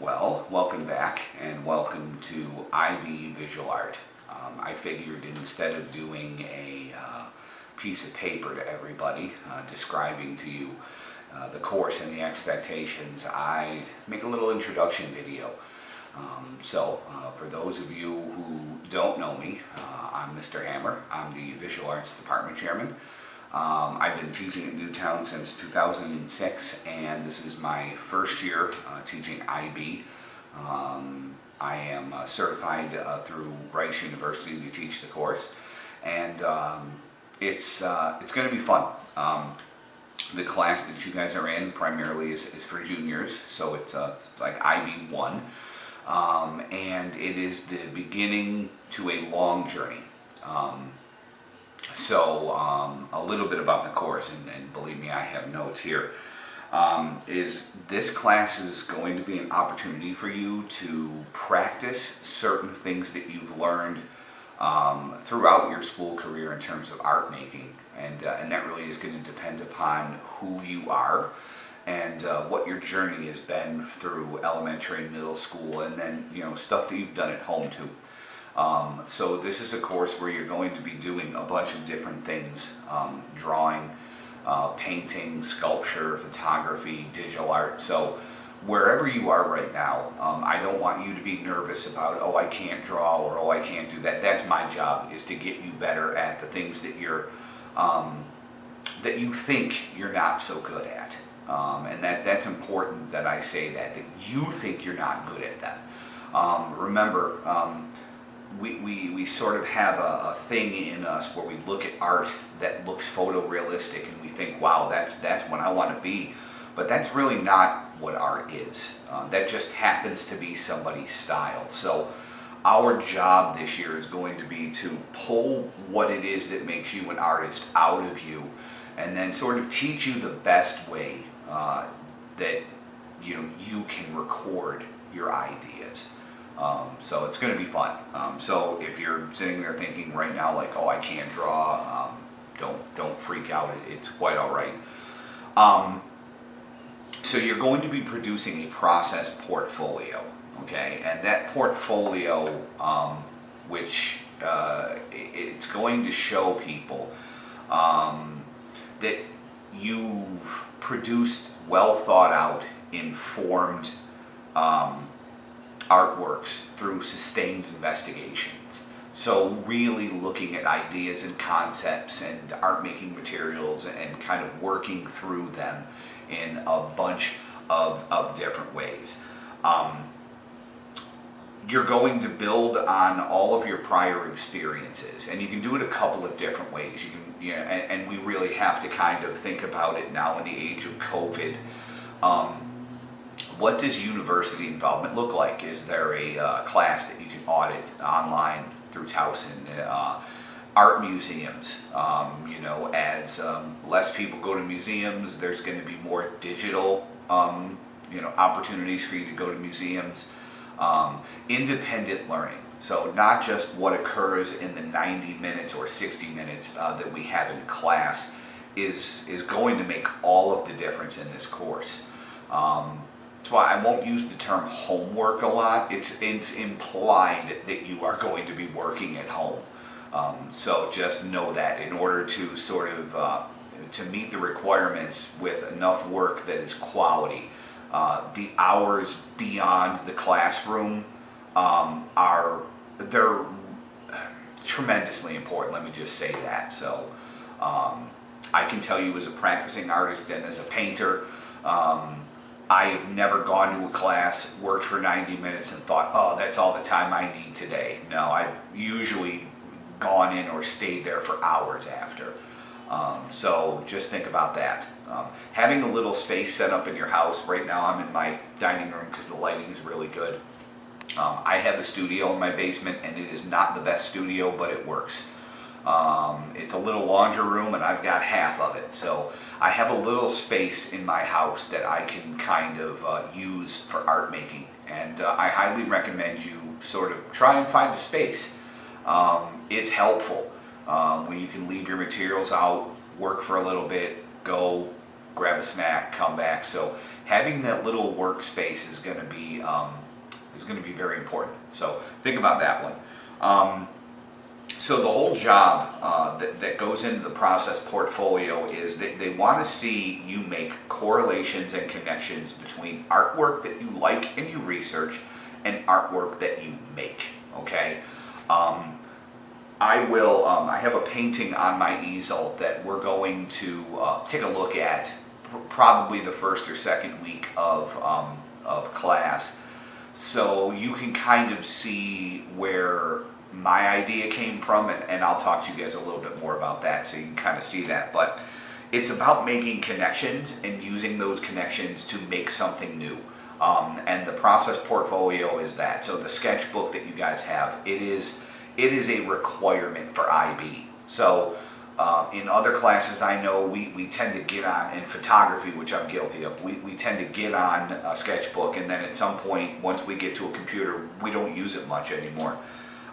Well, welcome back and welcome to IB Visual Art. I figured instead of doing a piece of paper to everybody describing to you the course and the expectations, I'd make a little introduction video. For those of you who don't know me, I'm Mr. Hammer. I'm the Visual Arts Department Chairman. I've been teaching at Newtown since 2006, and this is my first year teaching IB. I am certified through Rice University to teach the course, and it's going to be fun. The class that you guys are in primarily is for juniors, so it's like IB 1, and it is the beginning to a long journey. A little bit about the course, and believe me, I have notes here, is this class is going to be an opportunity for you to practice certain things that you've learned throughout your school career in terms of art making, and that really is going to depend upon who you are and what your journey has been through elementary and middle school, and then stuff that you've done at home too. So this is a course where you're going to be doing a bunch of different things, drawing, painting, sculpture, photography, digital art. So wherever you are right now, I don't want you to be nervous about, oh, I can't draw, or oh, I can't do that. That's my job, is to get you better at the things that that you think you're not so good at. And that's important that I say that you think you're not good at them. Remember, we sort of have a thing in us where we look at art that looks photorealistic and we think, wow, that's what I want to be. But that's really not what art is. That just happens to be somebody's style. So our job this year is going to be to pull what it is that makes you an artist out of you, and then sort of teach you the best way that you can record your ideas. So it's going to be fun. So if you're sitting there thinking right now, like, oh, I can't draw, don't freak out. It's quite all right. So you're going to be producing a process portfolio, okay? And that portfolio, which it's going to show people that you've produced well thought out, informed artworks through sustained investigations. So really looking at ideas and concepts and art making materials and kind of working through them in a bunch of different ways. You're going to build on all of your prior experiences, and you can do it a couple of different ways. And we really have to kind of think about it now in the age of COVID. What does university involvement look like? Is there a class that you can audit online through Towson? Art museums, as less people go to museums, there's going to be more digital, opportunities for you to go to museums. Independent learning, so not just what occurs in the 90 minutes or 60 minutes that we have in class is going to make all of the difference in this course. That's why I won't use the term homework a lot. It's implied that you are going to be working at home. So just know that in order to sort of to meet the requirements with enough work that is quality, the hours beyond the classroom they're tremendously important. Let me just say that. So I can tell you, as a practicing artist and as a painter, I've never gone to a class, worked for 90 minutes and thought, oh, that's all the time I need today. No, I've usually gone in or stayed there for hours after. So just think about that. Having a little space set up in your house. Right now I'm in my dining room because the lighting is really good. I have a studio in my basement, and it is not the best studio, but it works. It's a little laundry room, and I've got half of it. So I have a little space in my house that I can kind of use for art making. And I highly recommend you sort of try and find a space. It's helpful when you can leave your materials out, work for a little bit, go, grab a snack, come back. So having that little workspace is going to be very important. So think about that one. So the whole job that goes into the process portfolio is that they want to see you make correlations and connections between artwork that you like and you research and artwork that you make, okay? I have a painting on my easel that we're going to take a look at probably the first or second week of class, so you can kind of see where my idea came from, and I'll talk to you guys a little bit more about that so you can kind of see that. But it's about making connections and using those connections to make something new. And the process portfolio is that. So the sketchbook that you guys have, it is a requirement for IB. So in other classes I know we tend to get on, in photography, which I'm guilty of, we tend to get on a sketchbook, and then at some point, once we get to a computer, we don't use it much anymore.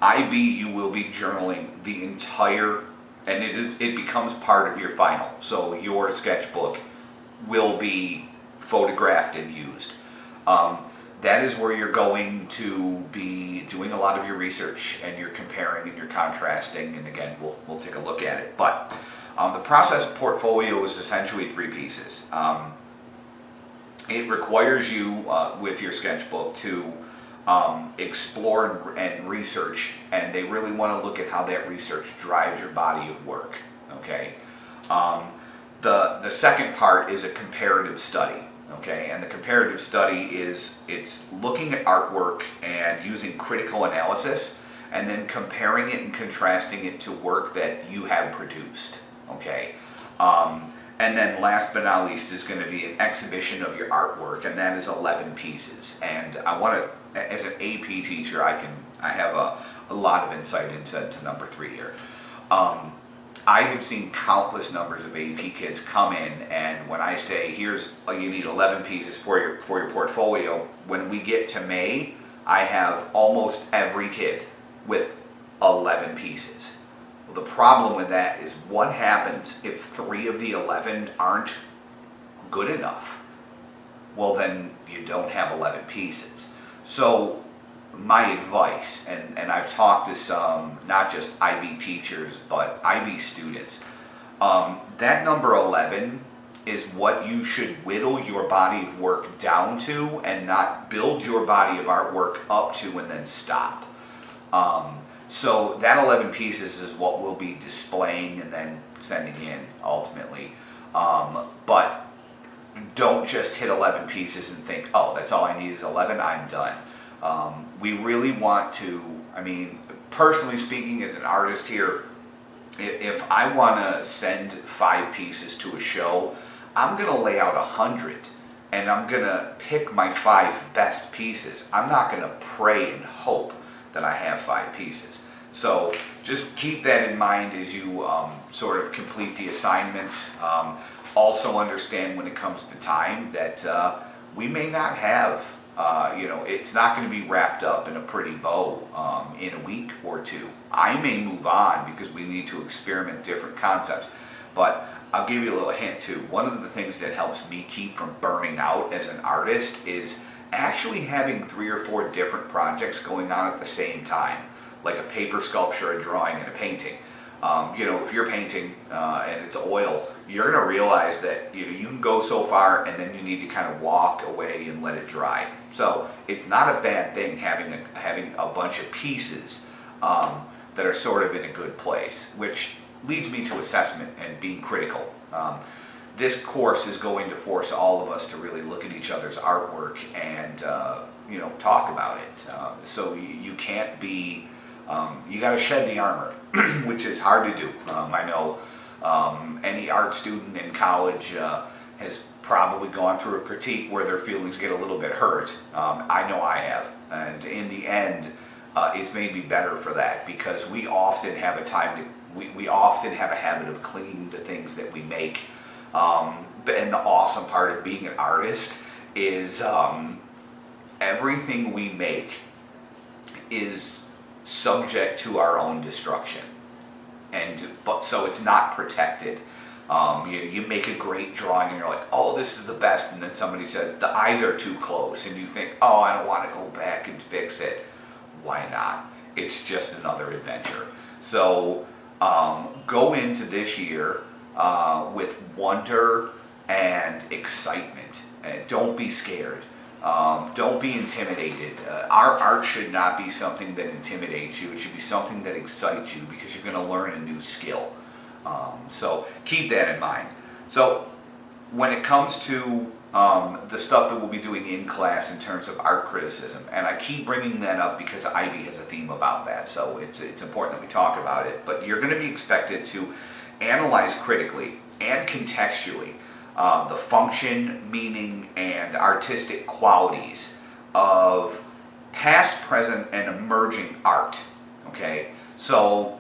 IB, you will be journaling the entire, and it becomes part of your final. So your sketchbook will be photographed and used. That is where you're going to be doing a lot of your research, and you're comparing and you're contrasting, and again, we'll take a look at it. But the process portfolio is essentially 3 pieces. It requires you, with your sketchbook, to explore and research, and they really want to look at how that research drives your body of work, okay? The second part is a comparative study. Okay, and the comparative study it's looking at artwork and using critical analysis, and then comparing it and contrasting it to work that you have produced. Okay, and then last but not least is going to be an exhibition of your artwork, and that is 11 pieces. And I want to, as an AP teacher, I have a lot of insight into number 3 here. I have seen countless numbers of AP kids come in, and when I say, here's, you need 11 pieces for your portfolio, when we get to May, I have almost every kid with 11 pieces. Well, the problem with that is, what happens if 3 of the 11 aren't good enough? Well, then you don't have 11 pieces. So my advice, and I've talked to some, not just IB teachers, but IB students, that number 11 is what you should whittle your body of work down to, and not build your body of artwork up to and then stop. So that 11 pieces is what we'll be displaying and then sending in ultimately. But don't just hit 11 pieces and think, oh, that's all I need is 11, I'm done. We really want to, I mean, personally speaking, as an artist here, if I want to send 5 pieces to a show, I'm going to lay out 100, and I'm going to pick my 5 best pieces. I'm not going to pray and hope that I have 5 pieces. So just keep that in mind as you sort of complete the assignments. Also understand, when it comes to time, that we may not have, it's not going to be wrapped up in a pretty bow in a week or 2. I may move on because we need to experiment different concepts. But I'll give you a little hint too. One of the things that helps me keep from burning out as an artist is actually having 3 or 4 different projects going on at the same time, like a paper sculpture, a drawing, and a painting. If you're painting and it's oil, you're going to realize that you can go so far, and then you need to kind of walk away and let it dry. So it's not a bad thing having a bunch of pieces that are sort of in a good place, which leads me to assessment and being critical. This course is going to force all of us to really look at each other's artwork and talk about it. So you can't be, you got to shed the armor, which is hard to do. I know any art student in college has probably gone through a critique where their feelings get a little bit hurt. I know I have, and in the end, it's made me better for that, because we often have we often have a habit of clinging to things that we make. And the awesome part of being an artist is everything we make is subject to our own destruction, but so it's not protected. You make a great drawing and you're like, oh, this is the best, and then somebody says the eyes are too close, and you think, oh, I don't want to go back and fix it. Why not? It's just another adventure. So go into this year with wonder and excitement. And don't be scared. Don't be intimidated. Our art should not be something that intimidates you. It should be something that excites you because you're going to learn a new skill. So keep that in mind. So when it comes to the stuff that we'll be doing in class in terms of art criticism, and I keep bringing that up because IB has a theme about that, so it's important that we talk about it, but you're going to be expected to analyze critically and contextually the function, meaning, and artistic qualities of past, present, and emerging art. Okay, so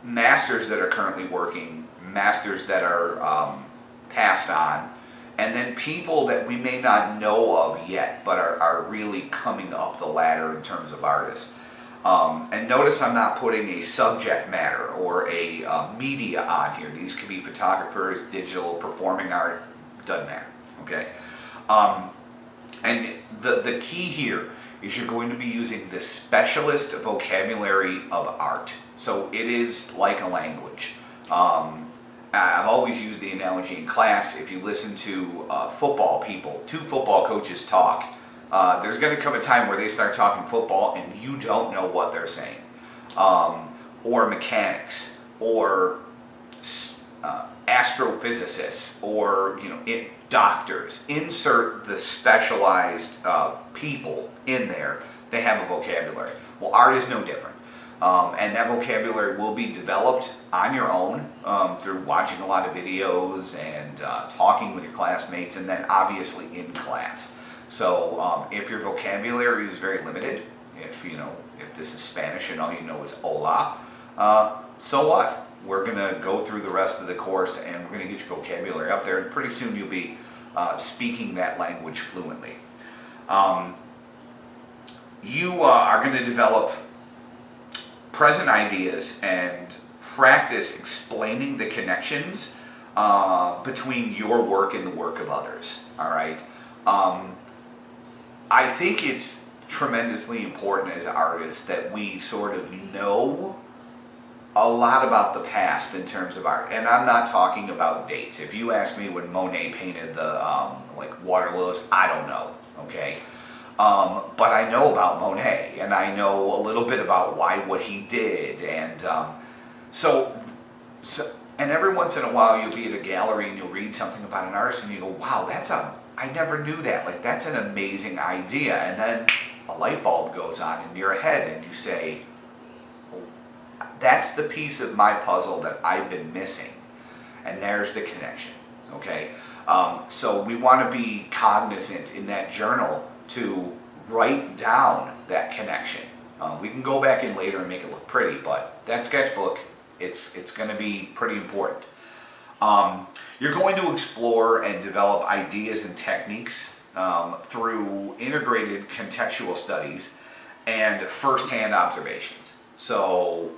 masters that are currently working, masters that are passed on, and then people that we may not know of yet but are really coming up the ladder in terms of artists. And notice I'm not putting a subject matter or a media on here. These could be photographers, digital, performing art, doesn't matter, okay? And the key here is you're going to be using the specialist vocabulary of art. So it is like a language. I've always used the analogy in class. If you listen to football people, two football coaches talk, there's going to come a time where they start talking football and you don't know what they're saying. Or mechanics, or astrophysicists, or doctors. Insert the specialized people in there. They have a vocabulary. Well, art is no different. And that vocabulary will be developed on your own through watching a lot of videos and talking with your classmates, and then obviously in class. So if your vocabulary is very limited, if this is Spanish and all you know is hola, so what? We're gonna go through the rest of the course and we're gonna get your vocabulary up there, and pretty soon you'll be speaking that language fluently. You are gonna develop present ideas and practice explaining the connections between your work and the work of others. All right. I think it's tremendously important as artists that we sort of know a lot about the past in terms of art, and I'm not talking about dates. If you ask me when Monet painted the water lilies, I don't know. Okay. But I know about Monet, and I know a little bit about what he did, and so and every once in a while you'll be at a gallery and you'll read something about an artist and you go, wow, I never knew that. Like, that's an amazing idea, and then a light bulb goes on in your head and you say, that's the piece of my puzzle that I've been missing, and there's the connection. Okay, so we want to be cognizant in that journal to write down that connection. We can go back in later and make it look pretty, but that sketchbook, it's going to be pretty important. You're going to explore and develop ideas and techniques through integrated contextual studies and first-hand observations. So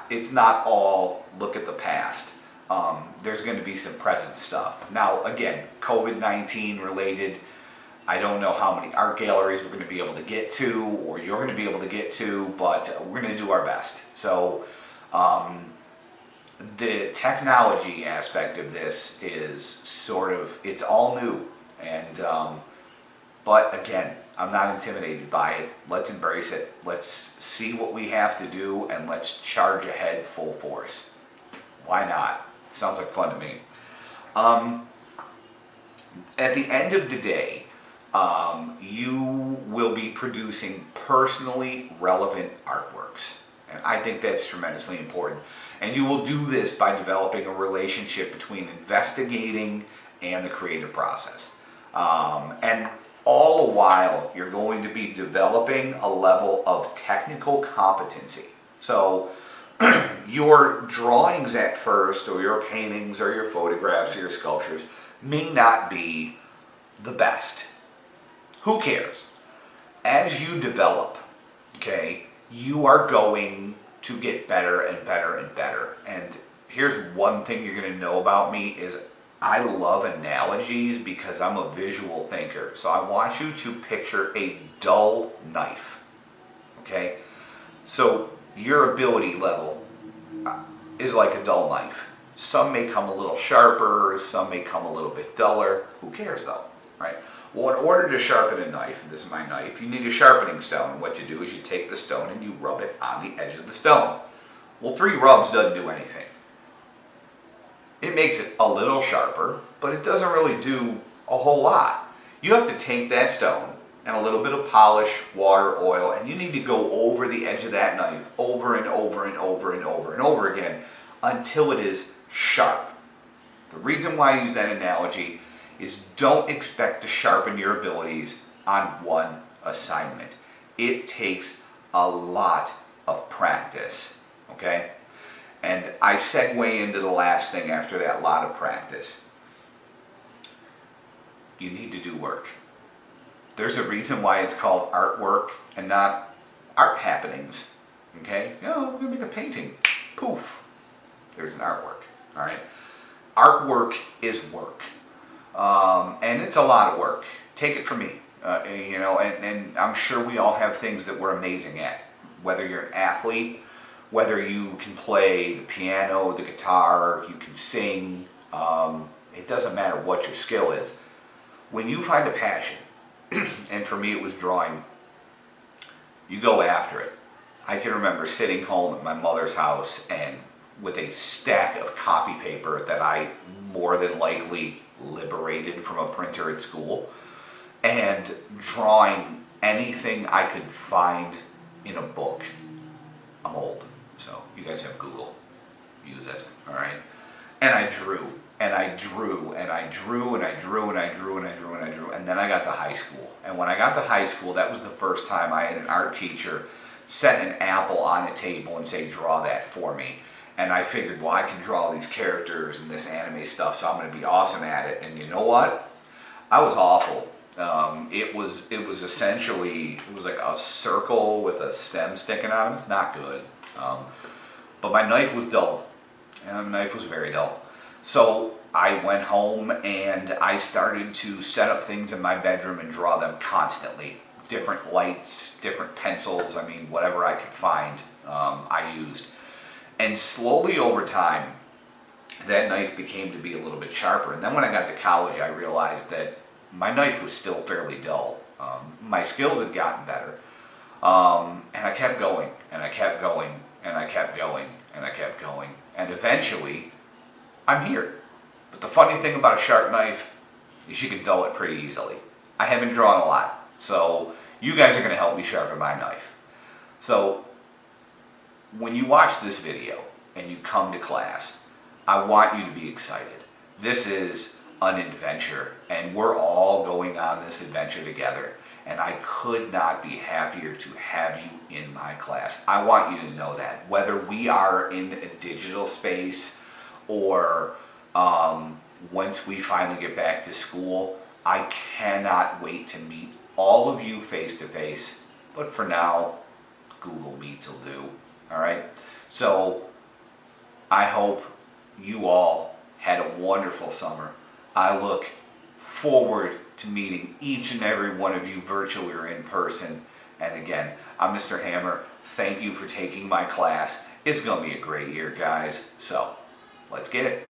it's not all look at the past. There's going to be some present stuff. Now, again, COVID-19 related, I don't know how many art galleries we're going to be able to get to, or you're going to be able to get to, but we're going to do our best. So the technology aspect of this is it's all new. And but again, I'm not intimidated by it. Let's embrace it. Let's see what we have to do, and let's charge ahead full force. Why not? Sounds like fun to me. At the end of the day, you will be producing personally relevant artworks. And I think that's tremendously important. And you will do this by developing a relationship between investigating and the creative process. And all the while, you're going to be developing a level of technical competency. So your drawings at first, or your paintings, or your photographs, or your sculptures may not be the best. Who cares? As you develop, okay, you are going to get better and better and better. And here's one thing you're going to know about me is I love analogies because I'm a visual thinker. So I want you to picture a dull knife, okay? So your ability level is like a dull knife. Some may come a little sharper, some may come a little bit duller. Who cares though, right? Well, in order to sharpen a knife, and this is my knife, you need a sharpening stone. What you do is you take the stone and you rub it on the edge of the stone. Well, 3 rubs doesn't do anything. It makes it a little sharper, but it doesn't really do a whole lot. You have to take that stone and a little bit of polish, water, oil, and you need to go over the edge of that knife over and over and over and over and over again until it is sharp. The reason why I use that analogy is don't expect to sharpen your abilities on one assignment. It takes a lot of practice, okay? And I segue into the last thing after that lot of practice. You need to do work. There's a reason why it's called artwork and not art happenings, okay? You know, we're gonna make a painting, poof, there's an artwork, all right? Artwork is work, and it's a lot of work. Take it from me, you know, and I'm sure we all have things that we're amazing at, whether you're an athlete, whether you can play the piano, the guitar, you can sing, it doesn't matter what your skill is. When you find a passion, and for me it was drawing, you go after it. I can remember sitting home at my mother's house and with a stack of copy paper that I more than likely liberated from a printer at school and drawing anything I could find in a book. I'm old, so you guys have Google. Use it, all right? And I drew, and I drew, and I drew, and I drew, and I drew, and I drew, and I drew, and then I got to high school. And when I got to high school, that was the first time I had an art teacher set an apple on a table and say, draw that for me. And I figured, well, I can draw these characters and this anime stuff, so I'm going to be awesome at it. And you know what? I was awful. It was essentially, it was like a circle with a stem sticking out of it. It's not good. But my knife was dull. And the knife was very dull. So I went home and I started to set up things in my bedroom and draw them constantly. Different lights, different pencils, I mean, whatever I could find, I used. And slowly over time, that knife became to be a little bit sharper. And then when I got to college, I realized that my knife was still fairly dull. My skills had gotten better. And I kept going, and I kept going, and I kept going, and I kept going. And eventually, I'm here. But the funny thing about a sharp knife is you can dull it pretty easily. I haven't drawn a lot, so you guys are going to help me sharpen my knife. So when you watch this video and you come to class, I want you to be excited. This is an adventure, and we're all going on this adventure together. And I could not be happier to have you in my class. I want you to know that. Whether we are in a digital space or once we finally get back to school, I cannot wait to meet all of you face to face. But for now, Google Meets will do. All right? So I hope you all had a wonderful summer. I look forward to meeting each and every one of you virtually or in person. And again, I'm Mr. Hammer. Thank you for taking my class. It's going to be a great year, guys. So let's get it.